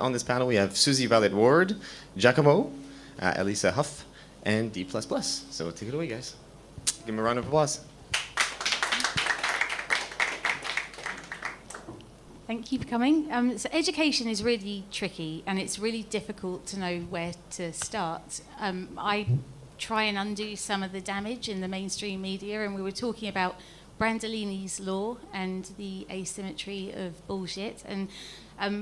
On this panel, we have Susie Violet-Ward, Giacomo, Elisa Huff, and D++. So take it away, guys. Give them a round of applause. Thank you for coming. So education is really tricky, and it's really difficult to know where to start. I try and undo some of the damage in the mainstream media, and we were talking about Brandolini's law and the asymmetry of bullshit. And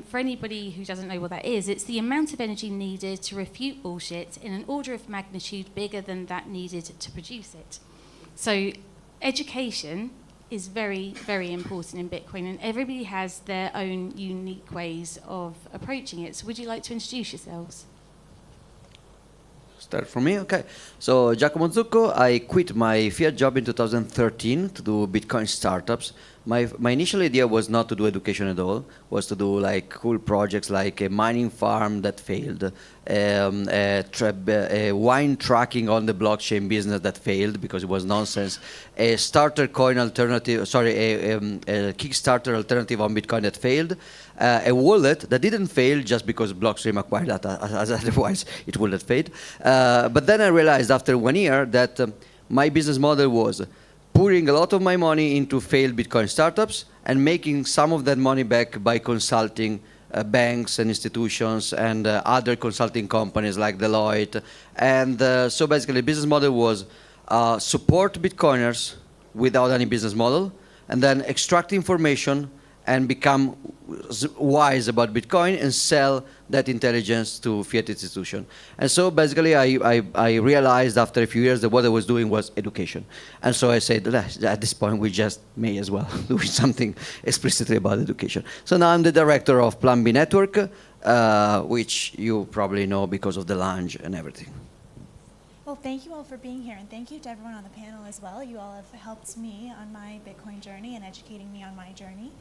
for anybody who doesn't know what that is, it's the amount of energy needed to refute bullshit in an order of magnitude bigger than that needed to produce it. So education is very, very important in Bitcoin, and everybody has their own unique ways of approaching it. So would you like to introduce yourselves? Start from me? Okay. So, Giacomo Zucco, I quit my fiat job in 2013 to do Bitcoin startups. My initial idea was not to do education at all, was to do like cool projects like a mining farm that failed, a wine tracking on the blockchain business that failed because it was nonsense, a starter coin alternative, a Kickstarter alternative on Bitcoin that failed, a wallet that didn't fail just because Blockstream acquired that, as otherwise it would have failed. But then I realized after 1 year that my business model was pouring a lot of my money into failed Bitcoin startups and making some of that money back by consulting banks and institutions and other consulting companies like Deloitte. And so basically the business model was support Bitcoiners without any business model, and then extract information and become wise about Bitcoin and sell that intelligence to fiat institution. And so basically I realized after a few years that what I was doing was education. And so I said, at this point we just may as well do something explicitly about education. So now I'm the director of Plan B Network, which you probably know because of the lounge and everything. Well, thank you all for being here, and thank you to everyone on the panel as well. You all have helped me on my Bitcoin journey and educating me on my journey.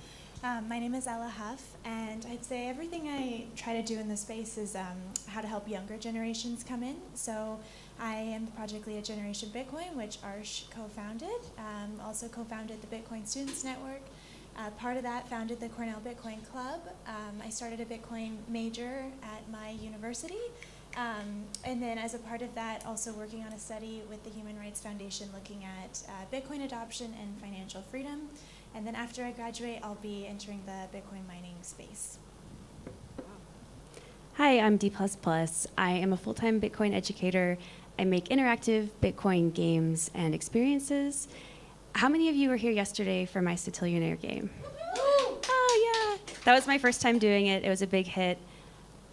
My name is Ella Huff, and I'd say everything I try to do in this space is how to help younger generations come in. So I am the project lead at Generation Bitcoin, which Arsh co-founded. Also co-founded the Bitcoin Students Network. Part of that, founded the Cornell Bitcoin Club. I started a Bitcoin major at my university. And then as a part of that, also working on a study with the Human Rights Foundation looking at Bitcoin adoption and financial freedom. And then after I graduate, I'll be entering the Bitcoin mining space. Hi, I'm D++. I am a full-time Bitcoin educator. I make interactive Bitcoin games and experiences. How many of you were here yesterday for my Cetillionaire game? Oh, yeah. That was my first time doing it. It was a big hit.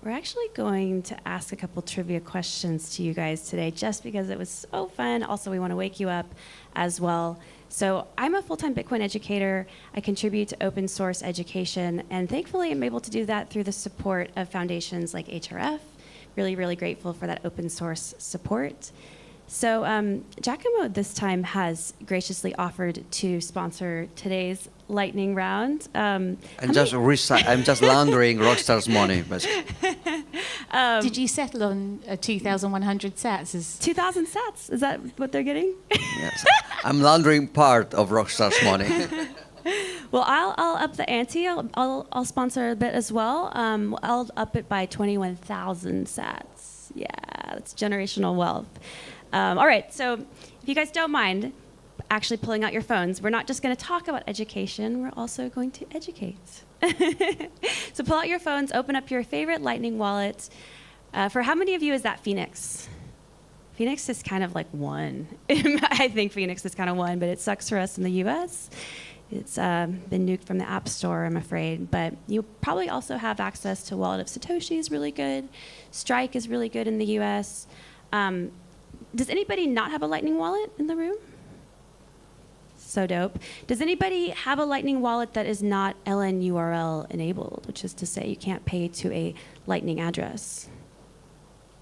We're actually going to ask a couple trivia questions to you guys today just because it was so fun. Also, we want to wake you up as well. So I'm a full-time Bitcoin educator. I contribute to open source education, and thankfully I'm able to do that through the support of foundations like HRF. Really, really grateful for that open source support. So Giacomo this time has graciously offered to sponsor today's lightning round. I'm just laundering Rockstar's money, basically. Did you settle on 2,100 sats? 2,000 sats? Is that what they're getting? Yes. I'm laundering part of Rockstar's money. Well, I'll up the ante. I'll sponsor a bit as well. I'll up it by 21,000 sats. Yeah, that's generational wealth. All right, so if you guys don't mind actually pulling out your phones, we're not just going to talk about education, we're also going to educate. So pull out your phones, open up your favorite Lightning wallet. For how many of you is that Phoenix? Phoenix is kind of like one. I think Phoenix is kind of one, but it sucks for us in the US. It's been nuked from the App Store, I'm afraid. But you probably also have access to Wallet of Satoshi is really good. Strike is really good in the US. Does anybody not have a Lightning wallet in the room? So dope. Does anybody have a Lightning wallet that is not LNURL enabled, which is to say you can't pay to a Lightning address?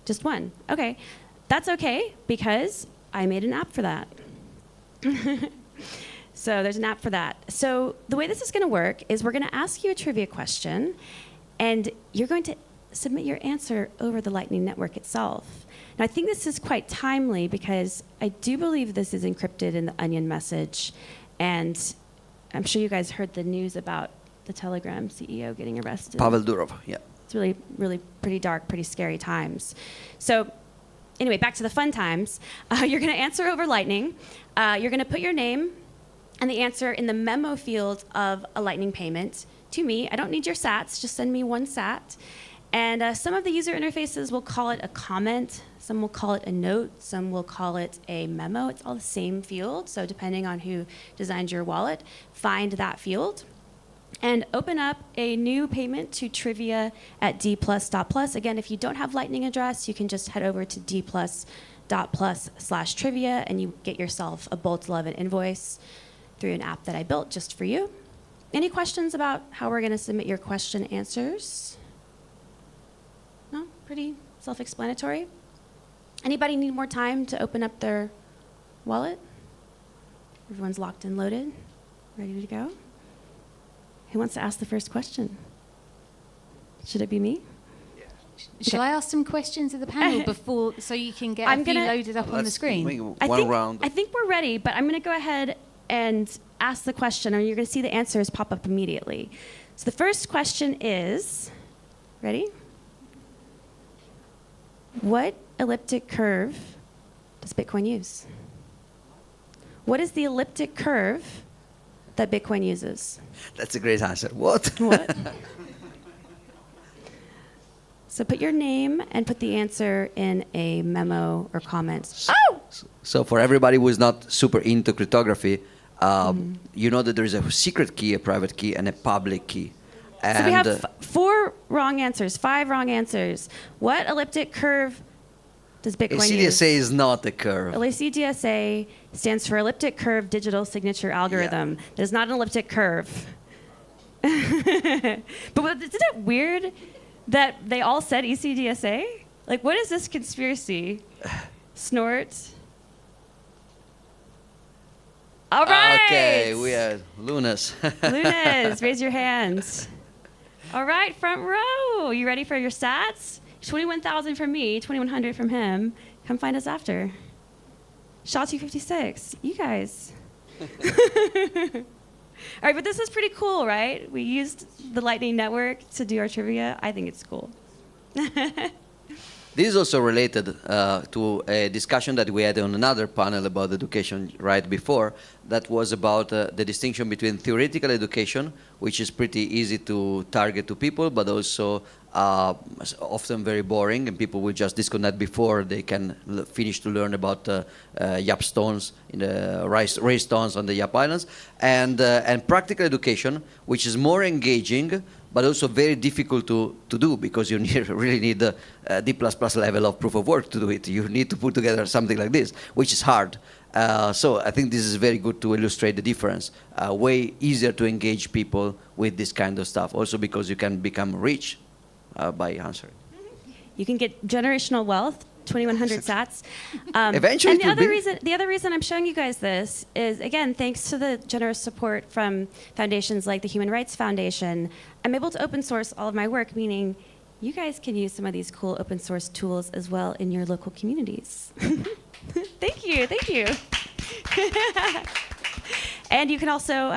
Just one. Okay. That's okay, because I made an app for that. So there's an app for that. So the way this is going to work is we're going to ask you a trivia question, and you're going to submit your answer over the Lightning Network itself. Now, I think this is quite timely because I do believe this is encrypted in the Onion message, and I'm sure you guys heard the news about the Telegram CEO getting arrested. Pavel Durov, yeah. It's really, really pretty dark, pretty scary times. So anyway, back to the fun times. You're going to answer over Lightning. You're going to put your name and the answer in the memo field of a Lightning payment to me. I don't need your sats. Just send me one sat. And some of the user interfaces will call it a comment. Some will call it a note. Some will call it a memo. It's all the same field. So depending on who designed your wallet, find that field. And open up a new payment to trivia at dplus.plus. Again, if you don't have Lightning address, you can just head over to dplus.plus/trivia and you get yourself a Bolt 11 invoice through an app that I built just for you. Any questions about how we're going to submit your question answers? No? Pretty self-explanatory. Anybody need more time to open up their wallet? Everyone's locked and loaded, ready to go? Who wants to ask the first question? Should it be me? Shall I ask some questions of the panel before, so you can get a few loaded up on the screen? I think we're ready, but I'm going to go ahead and ask the question, and you're going to see the answers pop up immediately. So the first question is, ready? What elliptic curve does Bitcoin use? What is the elliptic curve that Bitcoin uses? That's a great answer. What? What? So put your name and put the answer in a memo or comment. Oh! So for everybody who is not super into cryptography, you know that there is a secret key, a private key, and a public key. And so we have 4 wrong answers, 5 wrong answers. What elliptic curve does Bitcoin use? CDSA is not a curve. CDSA stands for Elliptic Curve Digital Signature Algorithm. Yeah. It is not an elliptic curve. But isn't it weird that they all said ECDSA? Like, what is this conspiracy? Snort. All right. Okay, we are Lunas. Lunas, raise your hands. All right, front row. You ready for your stats? 21,000 from me, 2,100 from him. Come find us after. Shaw 256. You guys. All right, but this is pretty cool, right? We used the Lightning Network to do our trivia. I think it's cool. This is also related to a discussion that we had on another panel about education right before. That was about the distinction between theoretical education, which is pretty easy to target to people, but also often very boring, and people will just disconnect before they can finish to learn about Yap stones, in the ray stones on the Yap Islands, and practical education, which is more engaging, but also very difficult to do because you really need a D++ level of proof of work to do it. You need to put together something like this, which is hard. So I think this is very good to illustrate the difference. Way easier to engage people with this kind of stuff, also because you can become rich by answering. You can get generational wealth, 2,100 sats. Eventually, and the other reason I'm showing you guys this is, again, thanks to the generous support from foundations like the Human Rights Foundation, I'm able to open source all of my work, meaning you guys can use some of these cool open source tools as well in your local communities. Thank you. And you can also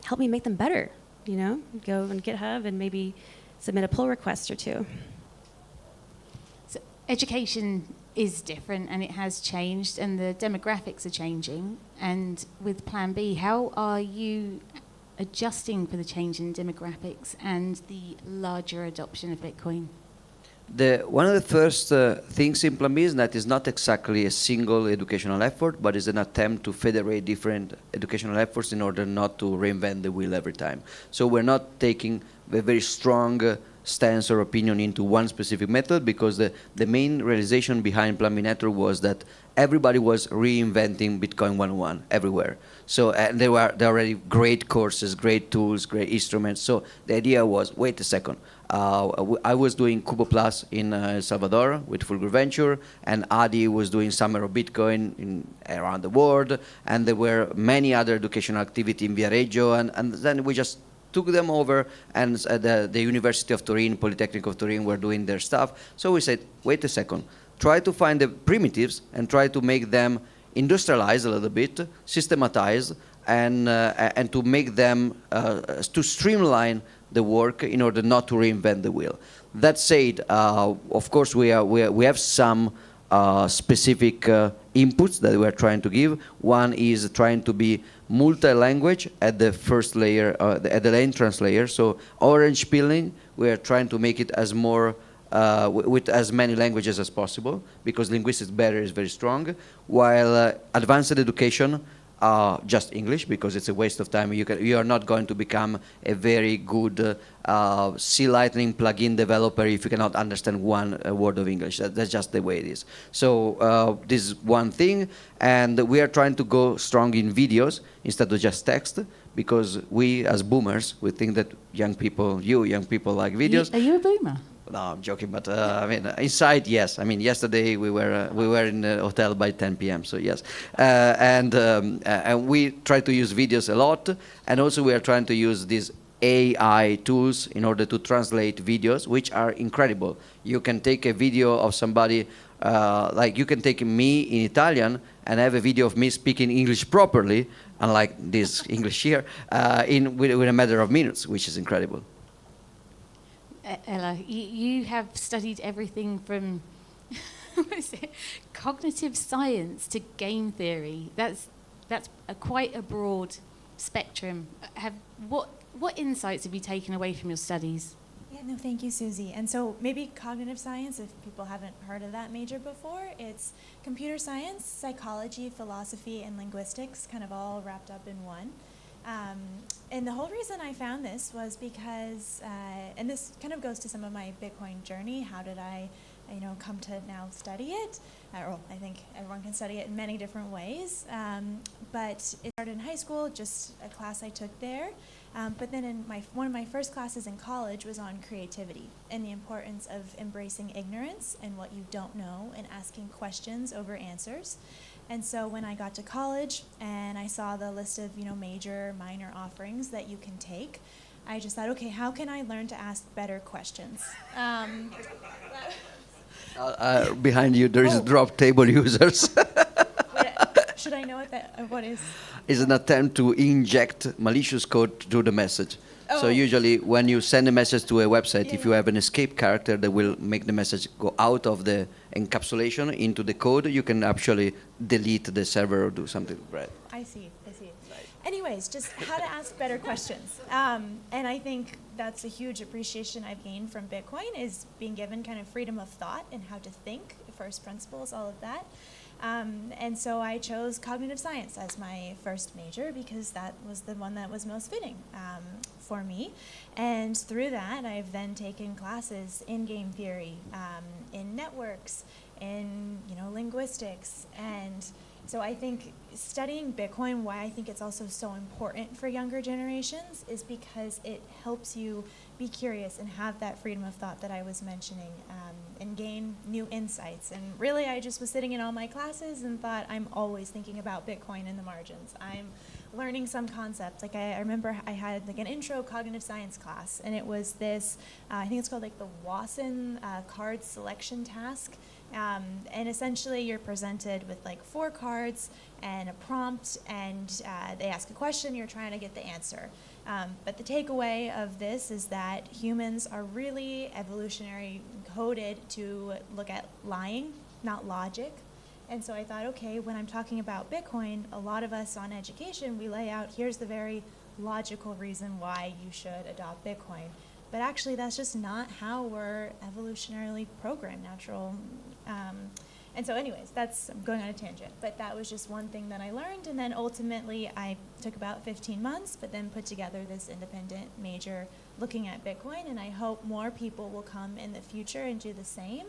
help me make them better, you know? Go on GitHub and maybe submit a pull request or 2. So education is different and it has changed and the demographics are changing. And with Plan B, how are you adjusting for the change in demographics and the larger adoption of Bitcoin? One of the first things in Plan B is that it's not exactly a single educational effort, but it's an attempt to federate different educational efforts in order not to reinvent the wheel every time. So we're not taking a very strong stance or opinion into one specific method, because the main realization behind Plan B Network was that everybody was reinventing Bitcoin 101 everywhere. So there were already great courses, great tools, great instruments. So the idea was, wait a second. I was doing Cubo Plus in El Salvador with Fulgur Venture, and Adi was doing Summer of Bitcoin around the world, and there were many other educational activity in Viareggio, and then we just took them over, and the University of Turin, Polytechnic of Turin were doing their stuff. So we said, wait a second, try to find the primitives and try to make them industrialize a little bit, systematize, and to make them, to streamline the work in order not to reinvent the wheel. That said, of course, we have some specific inputs that we are trying to give. One is trying to be multi-language at the first layer, at the entrance layer. So orange pilling, we are trying to make it as more with as many languages as possible, because linguistics barrier is very strong, while advanced education, just English, because it's a waste of time. You are not going to become a very good C Lightning plugin developer if you cannot understand one word of English. That's just the way it is. So this is one thing, and we are trying to go strong in videos instead of just text, because we, as boomers, we think that young people like videos. Are you a boomer? No, I'm joking, but I mean, inside, yes. I mean, yesterday we were in a hotel by 10 p.m. So yes, and we try to use videos a lot, and also we are trying to use these AI tools in order to translate videos, which are incredible. You can take a video of somebody, like you can take me in Italian and have a video of me speaking English properly, unlike this English here, with a matter of minutes, which is incredible. Ella, you have studied everything from what is it? Cognitive science to game theory. That's quite a broad spectrum. What insights have you taken away from your studies? Yeah, no, thank you, Susie. And so maybe cognitive science, if people haven't heard of that major before, it's computer science, psychology, philosophy, and linguistics, kind of all wrapped up in one. And the whole reason I found this was because, and this kind of goes to some of my Bitcoin journey. How did I, come to now study it? Well, I think everyone can study it in many different ways. But it started in high school, just a class I took there. But then in one of my first classes in college was on creativity and the importance of embracing ignorance and what you don't know and asking questions over answers. And so when I got to college and I saw the list of, major, minor offerings that you can take, I just thought, okay, how can I learn to ask better questions? Behind you, there is drop table users. Should I know what is? Is an attempt to inject malicious code to the message. So Oh. usually when you send a message to a website, if you have an escape character that will make the message go out of the encapsulation into the code, you can actually delete the server or do something. Right. I see. Anyways, just how to ask better questions. And I think that's a huge appreciation I've gained from Bitcoin, is being given kind of freedom of thought and how to think, first principles, all of that. And so I chose cognitive science as my first major because that was the one that was most fitting for me. And through that, I've then taken classes in game theory, in networks, in linguistics. And so I think studying Bitcoin, why I think it's also so important for younger generations, is because it helps you be curious and have that freedom of thought that I was mentioning, and gain new insights. And really, I just was sitting in all my classes and thought, I'm always thinking about Bitcoin in the margins. I'm learning some concepts. Like I remember I had like an intro cognitive science class, and it was this, I think it's called like the Wasson card selection task. And essentially you're presented with like 4 cards and a prompt, and they ask a question, you're trying to get the answer. But the takeaway of this is that humans are really evolutionary coded to look at lying, not logic. And so I thought, okay, when I'm talking about Bitcoin, a lot of us on education, we lay out, here's the very logical reason why you should adopt Bitcoin. But actually, that's just not how we're evolutionarily programmed, natural. And so anyways, I'm going on a tangent. But that was just one thing that I learned. And then ultimately, I took about 15 months, but then put together this independent major looking at Bitcoin. And I hope more people will come in the future and do the same,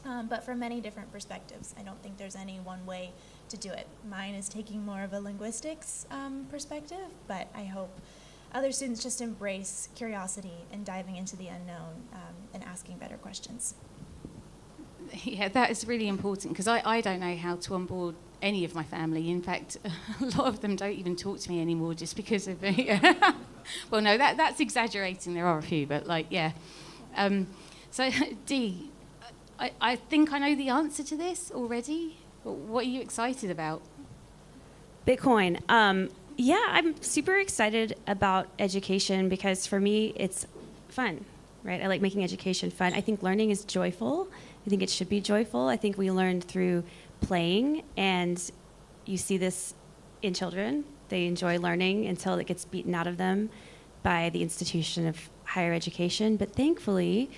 but from many different perspectives. I don't think there's any one way to do it. Mine is taking more of a linguistics perspective, but I hope other students just embrace curiosity and diving into the unknown, and asking better questions. Yeah, that is really important, because I don't know how to onboard any of my family. In fact, a lot of them don't even talk to me anymore just because of me. Well, no, that's exaggerating. There are a few, but yeah. So, Dee, I think I know the answer to this already. What are you excited about? Bitcoin. Yeah, I'm super excited about education because for me, it's fun, right? I like making education fun. I think learning is joyful. I think it should be joyful. I think we learn through playing, and you see this in children. They enjoy learning until it gets beaten out of them by the institution of higher education. But thankfully,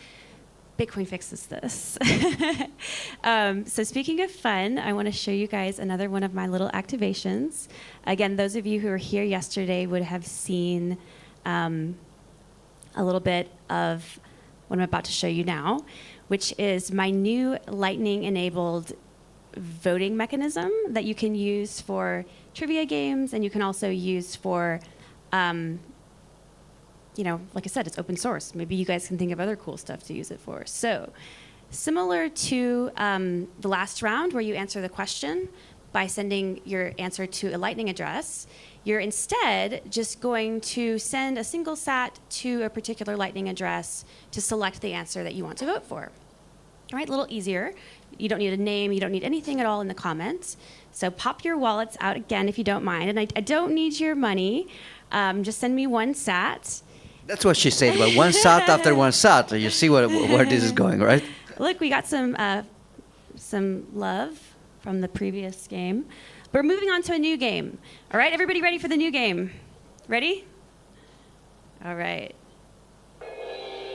Bitcoin fixes this. So speaking of fun, I want to show you guys another one of my little activations. Again, those of you who were here yesterday would have seen a little bit of what I'm about to show you now, which is my new Lightning-enabled voting mechanism that you can use for trivia games, and you can also use for like I said, it's open source. Maybe you guys can think of other cool stuff to use it for. So similar to the last round where you answer the question by sending your answer to a Lightning address, you're instead just going to send a single sat to a particular Lightning address to select the answer that you want to vote for. All right, a little easier. You don't need a name. You don't need anything at all in the comments. So pop your wallets out again if you don't mind. And I don't need your money. Just send me one sat. That's what she said, but one sat after one sat. You see where this is going, right? Look, we got some love from the previous game. We're moving on to a new game. All right, everybody ready for the new game? Ready? All right.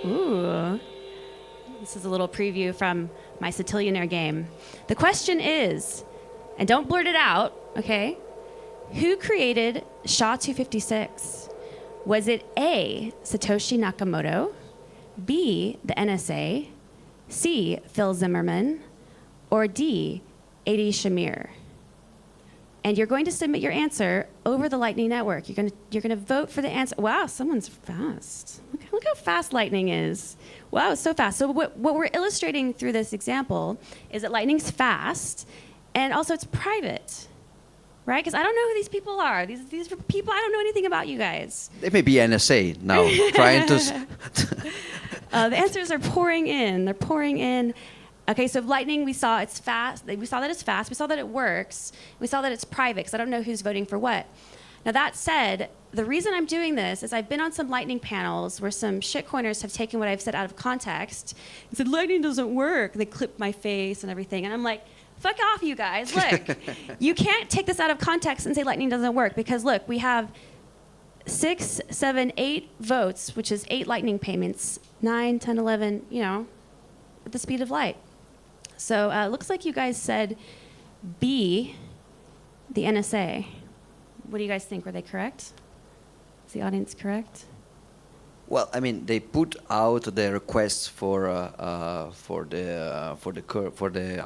Ooh. This is a little preview from my Cetillionaire game. The question is, and don't blurt it out, okay? Who created SHA-256? Was it A, Satoshi Nakamoto, B, the NSA, C, Phil Zimmerman, or D, A.D. Shamir? And you're going to submit your answer over the Lightning Network. You're going to vote for the answer. Wow, someone's fast. Look how fast Lightning is. Wow, it's so fast. So what we're illustrating through this example is that Lightning's fast, and also it's private. Right? Because I don't know who these people are. These are people, I don't know anything about you guys. They may be NSA now, trying to... The answers are pouring in. They're pouring in. Okay, so Lightning, we saw it's fast. We saw that it's fast. We saw that it works. We saw that it's private, because I don't know who's voting for what. Now, that said, the reason I'm doing this is I've been on some Lightning panels where some shitcoiners have taken what I've said out of context and said, Lightning doesn't work. They clipped my face and everything. And I'm like, fuck off, you guys. Look, you can't take this out of context and say Lightning doesn't work, because look, we have 6, 7, 8 votes, which is 8 Lightning payments, 9, 10, 11, at the speed of light. So it looks like you guys said B, the NSA. What do you guys think? Were they correct? Is the audience correct? Well, I mean, they put out the requests for the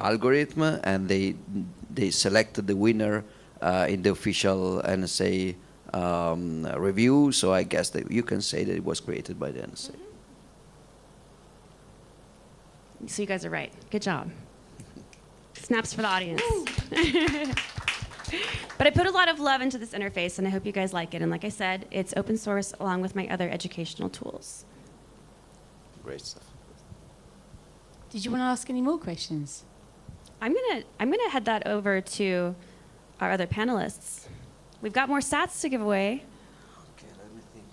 algorithm, and they selected the winner in the official NSA review. So I guess that you can say that it was created by the NSA. So you guys are right. Good job. Snaps for the audience. But I put a lot of love into this interface, and I hope you guys like it. And like I said, it's open source along with my other educational tools. Great stuff. Did you want to ask any more questions? I'm gonna head that over to our other panelists. We've got more sats to give away. Okay, let me think.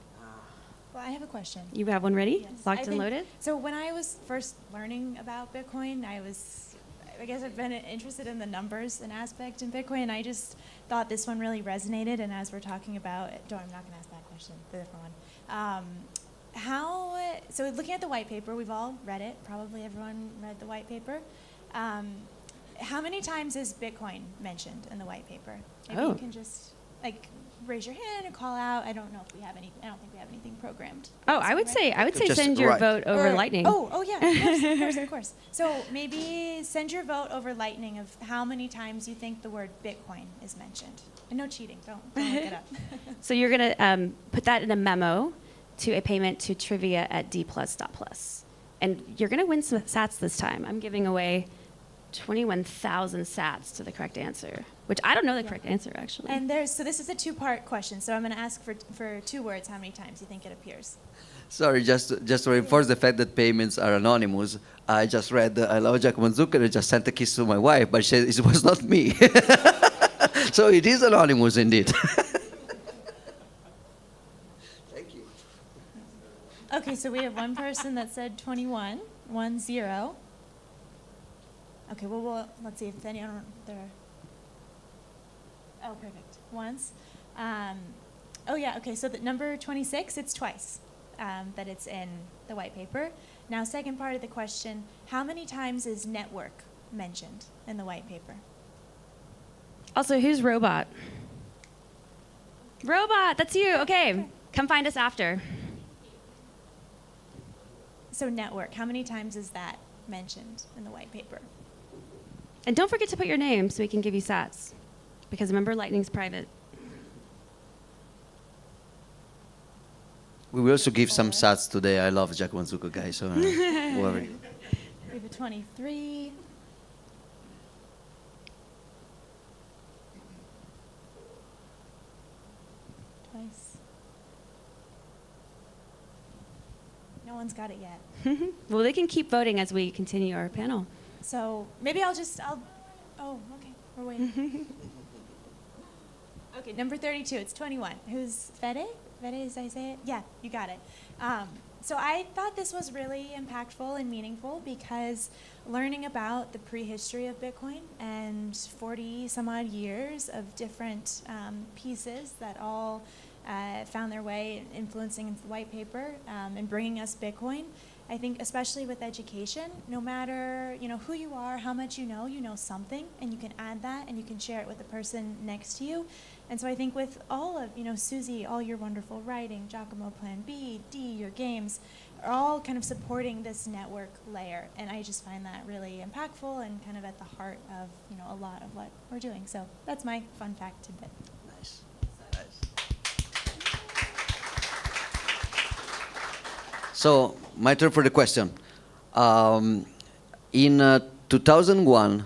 Well, I have a question. You have one ready? Yes. Locked and loaded? So when I was first learning about Bitcoin, I guess I've been interested in the numbers and aspect in Bitcoin, and I just thought this one really resonated. And as we're talking about, I'm not going to ask that question, the different one. So looking at the white paper, we've all read it. Probably everyone read the white paper. How many times is Bitcoin mentioned in the white paper? Maybe you can just raise your hand and call out. I don't know if we have any. I don't think we have anything programmed. Oh, I would say Just send your right. vote over Lightning. Oh yeah, of course. So maybe send your vote over Lightning of how many times you think the word Bitcoin is mentioned. And no cheating. Don't look it up. So you're gonna put that in a memo to a payment to trivia@dplus.plus, and you're gonna win some sats this time. I'm giving away 21,000 sats to the correct answer, which I don't know the correct answer actually. And so this is a 2-part question. So I'm going to ask for 2 words how many times you think it appears. Sorry, just to reinforce the fact that payments are anonymous, I just read I love Giacomo Zucchero and just sent a kiss to my wife, but she said it was not me. So it is anonymous indeed. Okay, so we have one person that said 21, 10. Okay, well, let's see if anyone there. Oh, perfect. Once. Oh, yeah, okay, so the number 26, it's twice that it's in the white paper. Now, second part of the question, how many times is network mentioned in the white paper? Also, who's Robot? Robot, that's you. Okay, come find us after. So network, how many times is that mentioned in the white paper? And don't forget to put your name so we can give you sats. Because remember, Lightning's private. We will also give some sats today. I love Jack Wanzuko, guys. So whoever. We have a 23. Twice. No one's got it yet. Well, they can keep voting as we continue our panel. So maybe oh, okay, we're waiting. Okay, number 32, it's 21. Who's Fede? Fede, did I say it? Yeah, you got it. So I thought this was really impactful and meaningful because learning about the prehistory of Bitcoin and 40 some odd years of different pieces that all found their way influencing into the white paper and bringing us Bitcoin. I think especially with education, no matter who you are, how much you know something, and you can add that and you can share it with the person next to you. And so I think with all of, Susie, all your wonderful writing, Giacomo Plan B, D, your games, are all kind of supporting this network layer. And I just find that really impactful and kind of at the heart of, a lot of what we're doing. So that's my fun fact tidbit. Nice. So, my turn for the question. In 2001,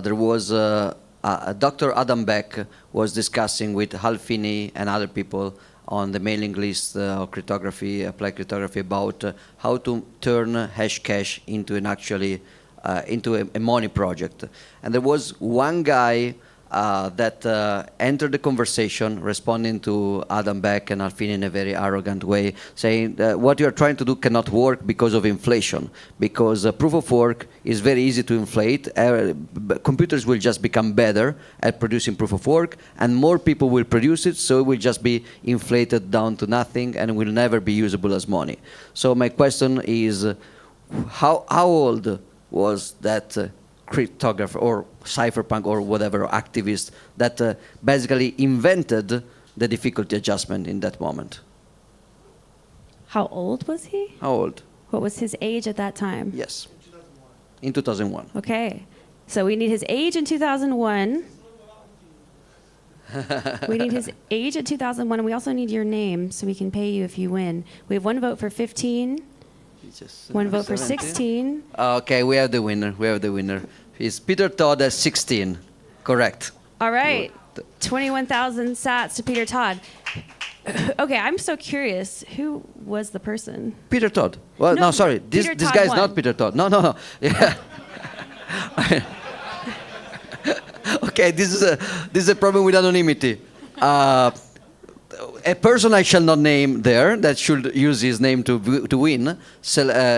there was Dr. Adam Beck was discussing with Hal Finney and other people on the mailing list of cryptography, applied cryptography, about how to turn Hashcash into into a money project. And there was one guy that entered the conversation, responding to Adam Beck and Alfini in a very arrogant way, saying what you are trying to do cannot work because of inflation, because proof of work is very easy to inflate. Computers will just become better at producing proof of work, and more people will produce it, so it will just be inflated down to nothing and will never be usable as money. So my question is, how old was that cryptographer or cypherpunk or whatever activist that basically invented the difficulty adjustment in that moment? How old was he? How old? What was his age at that time? Yes. In 2001. Okay. So we need his age in 2001. We need his age at 2001, and we also need your name so we can pay you if you win. We have one vote for 15, one vote for 16. Okay, we have the winner. We have the winner. It's Peter Todd at 16. Correct. All right. 21,000 sats to Peter Todd. Okay, I'm so curious. Who was the person? Peter Todd. Well, no, sorry. This Todd guy is won. not Peter Todd. No. Yeah. Okay, this is a problem with anonymity. A person I shall not name there that should use his name to win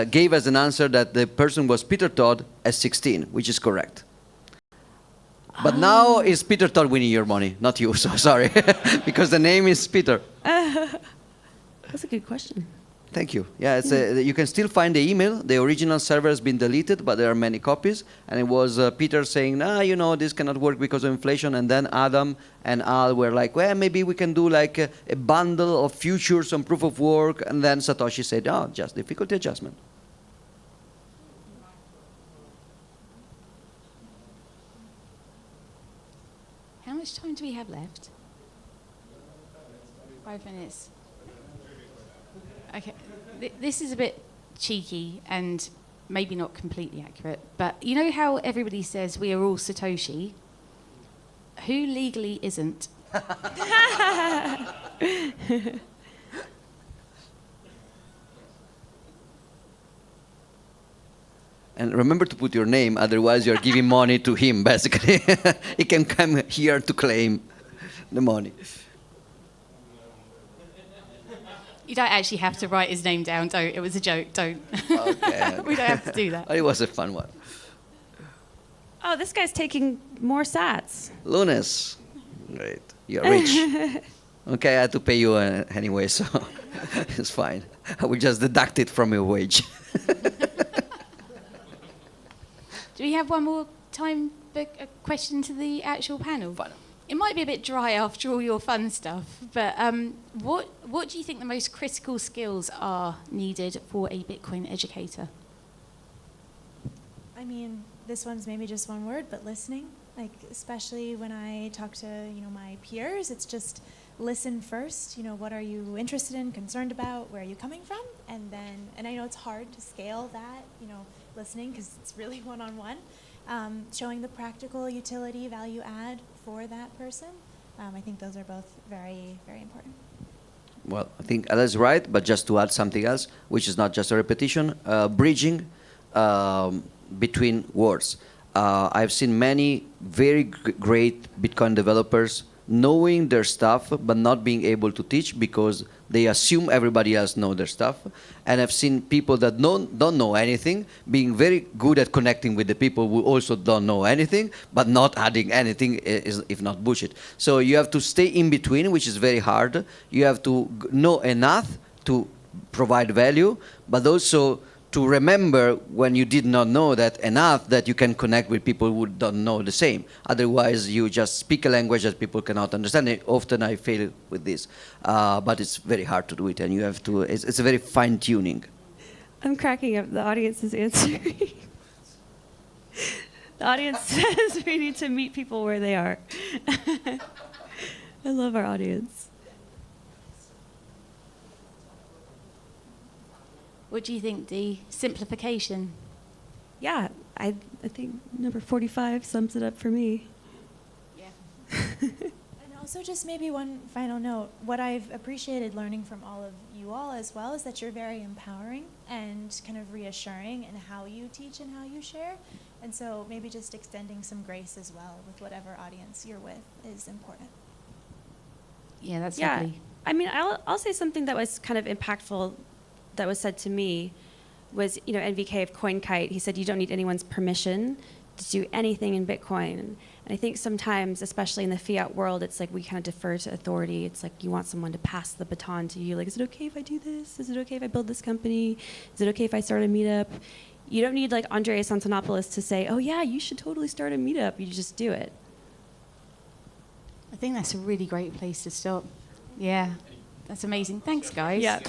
gave us an answer that the person was Peter Todd at 16, which is correct. But now it's Peter Todd winning your money, not you. So sorry, because the name is Peter. That's a good question. Thank you. Yeah, you can still find the email. The original server has been deleted, but there are many copies. And it was Peter saying, this cannot work because of inflation. And then Adam and Al were like, well, maybe we can do like a bundle of futures on proof of work. And then Satoshi said, just difficulty adjustment. How much time do we have left? 5 minutes. Okay, this is a bit cheeky and maybe not completely accurate, but you know how everybody says we are all Satoshi? Who legally isn't? And remember to put your name, otherwise you're giving money to him, basically. He can come here to claim the money. You don't actually have to write his name down. Don't. It was a joke. Don't. Okay. We don't have to do that. It was a fun one. Oh, this guy's taking more sats. Lunes. Great. You're rich. Okay, I had to pay you anyway, so it's fine. I will just deduct it from your wage. Do we have one more time for a question to the actual panel? Fun. It might be a bit dry after all your fun stuff, but what do you think the most critical skills are needed for a Bitcoin educator? I mean, this one's maybe just one word, but listening. Like, especially when I talk to, my peers, it's just listen first. What are you interested in, concerned about? Where are you coming from? And I know it's hard to scale that, listening, because it's really one-on-one. Showing the practical utility, value add for that person. I think those are both very, very important. Well, I think Ella's right, but just to add something else, which is not just a repetition, bridging between words. I've seen many very great Bitcoin developers knowing their stuff, but not being able to teach because they assume everybody else knows their stuff. And I've seen people that don't know anything being very good at connecting with the people who also don't know anything, but not adding anything, if not bullshit. So you have to stay in between, which is very hard. You have to know enough to provide value, but also to remember when you did not know that enough that you can connect with people who don't know the same. Otherwise, you just speak a language that people cannot understand. Often I fail with this, but it's very hard to do it, and you have to. It's a very fine tuning. I'm cracking up. The audience is answering. The audience says we need to meet people where they are. I love our audience. What do you think, Dee? Simplification. Yeah, I think number 45 sums it up for me. Yeah. And also just maybe one final note, what I've appreciated learning from all of you all as well is that you're very empowering and kind of reassuring in how you teach and how you share. And so maybe just extending some grace as well with whatever audience you're with is important. Yeah, that's Yeah, lovely. I mean, I'll say something that was kind of impactful that was said to me was, NVK of CoinKite, he said you don't need anyone's permission to do anything in Bitcoin. And I think sometimes, especially in the fiat world, it's like we kind of defer to authority. It's like you want someone to pass the baton to you. Like, is it okay if I do this? Is it okay if I build this company? Is it okay if I start a meetup? You don't need like Andreas Antonopoulos to say, oh yeah, you should totally start a meetup. You just do it. I think that's a really great place to stop. Yeah, that's amazing. Thanks, guys. Yeah.